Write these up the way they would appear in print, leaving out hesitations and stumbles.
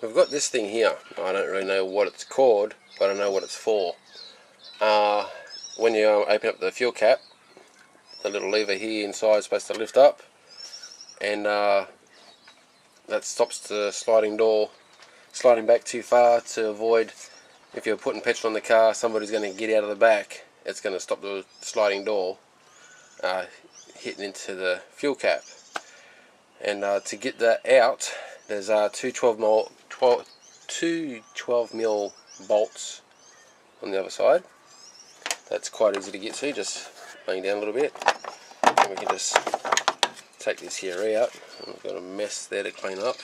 we've got this thing here. I don't really know what it's called, but I know what it's for. When you open up the fuel cap, the little lever here inside is supposed to lift up, and that stops the sliding door sliding back too far, to avoid, if you're putting petrol in the car, somebody's going to get out of the back, it's going to stop the sliding door hitting into the fuel cap. And to get that out, there's two 12 mil bolts on the other side. That's quite easy to get to, just laying down a little bit. And we can just take this here out. We've got a mess there to clean up.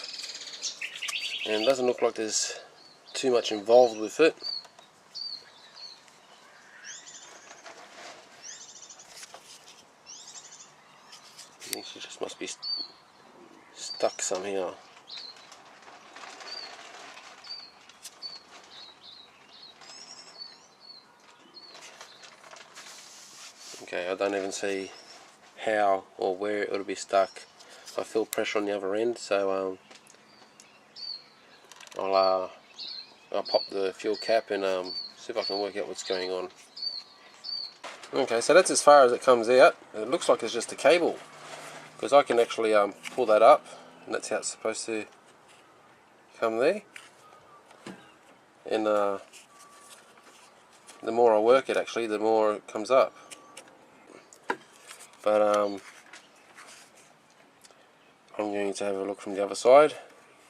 And it doesn't look like there's too much involved with it. I think she just must be stuck somehow. Okay, I don't even see how or where it would be stuck. I feel pressure on the other end, so I'll pop the fuel cap and see if I can work out what's going on. Okay, so that's as far as it comes out. It looks like it's just a cable, because I can actually pull that up, and that's how it's supposed to come there. And the more I work it, actually, the more it comes up. But I'm going to have a look from the other side.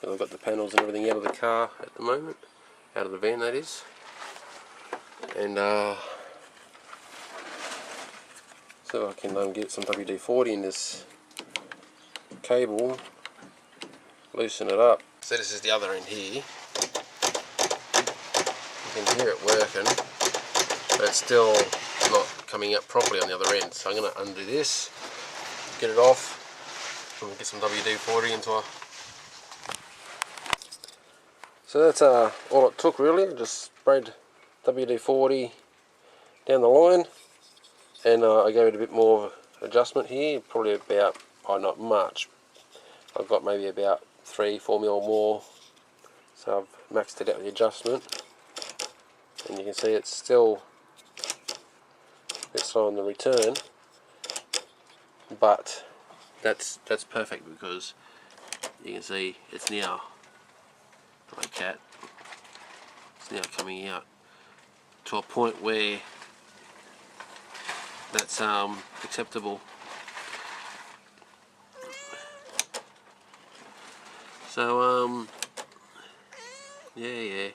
I've got the panels and everything out of the car at the moment, out of the van that is, and so I can get some WD-40 in this cable, loosen it up. So this is the other end here. You can hear it working, but it's still not coming up properly on the other end. So I'm going to undo this, get it off, and get some WD-40 into a. So that's all it took really. I just sprayed WD-40 down the line, and I gave it a bit more adjustment here, probably about, not much, I've got maybe about 3-4 mil more, so I've maxed it out with the adjustment, and you can see it's still a bit slow on the return, but that's perfect, because you can see it's now, like that, it's now coming out to a point where that's acceptable. So yeah,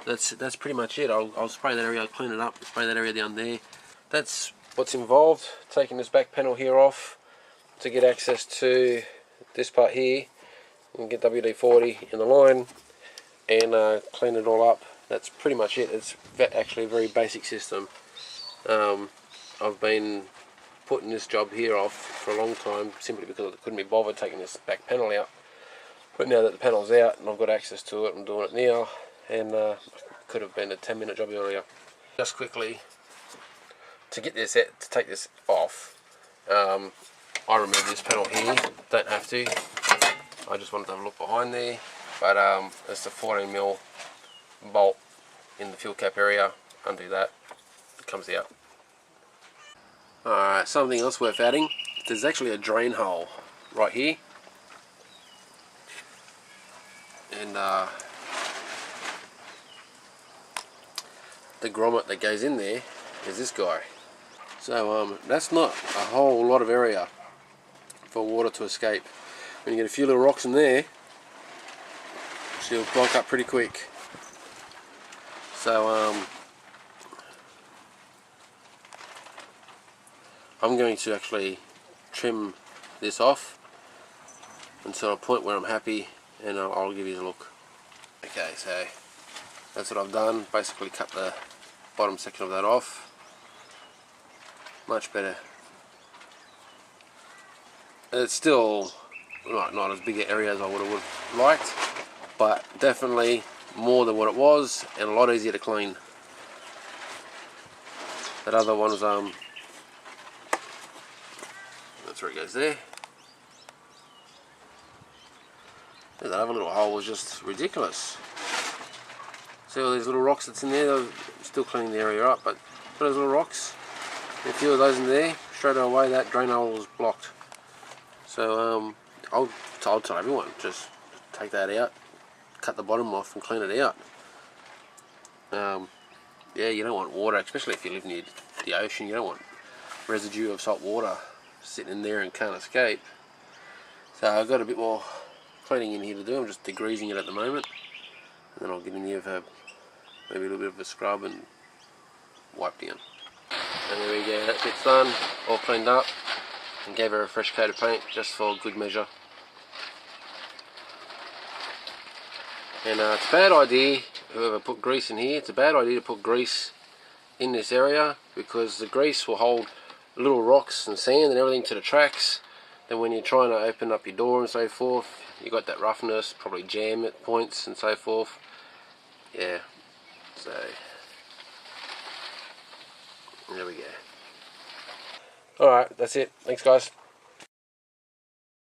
that's pretty much it. I'll spray that area, I'll clean it up, spray that area down there. That's what's involved. Taking this back panel here off to get access to this part here, and get WD-40 in the line and clean it all up. That's pretty much it. It's actually a very basic system. I've been putting this job here off for a long time, simply because I couldn't be bothered taking this back panel out. But now that the panel's out and I've got access to it, I'm doing it now, and could have been a 10-minute job earlier. Just quickly, to get this out, to take this off, I removed this panel here. Don't have to. I just wanted to have a look behind there, but it's a 14mm bolt in the fuel cap area. Undo that, it comes out. Alright, something else worth adding, there's actually a drain hole right here, and the grommet that goes in there is this guy. So that's not a whole lot of area for water to escape. When you get a few little rocks in there, she'll block up pretty quick. So I'm going to actually trim this off until a point where I'm happy, and I'll give you a look. Okay, so that's what I've done. Basically cut the bottom section of that off. Much better. It's still not as big an area as I would have liked, but definitely more than what it was, and a lot easier to clean. That other one was that's where it goes there. That other little hole was just ridiculous. See all these little rocks that's in there? They're still cleaning the area up, but those little rocks, a few of those in there, straight away that drain hole was blocked. So I'll tell everyone, just take that out, cut the bottom off and clean it out. Yeah, you don't want water, especially if you live near the ocean, you don't want residue of salt water sitting in there and can't escape. So I've got a bit more cleaning in here to do. I'm just degreasing it at the moment, and then I'll get in here for maybe a little bit of a scrub and wipe down. And there we go, that bit's done, all cleaned up, and gave her a fresh coat of paint just for good measure. And it's a bad idea, whoever put grease in here, it's a bad idea to put grease in this area, because the grease will hold little rocks and sand and everything to the tracks. Then when you're trying to open up your door and so forth, you got that roughness, probably jam at points and so forth. Yeah, so there we go. Alright, that's it. Thanks guys.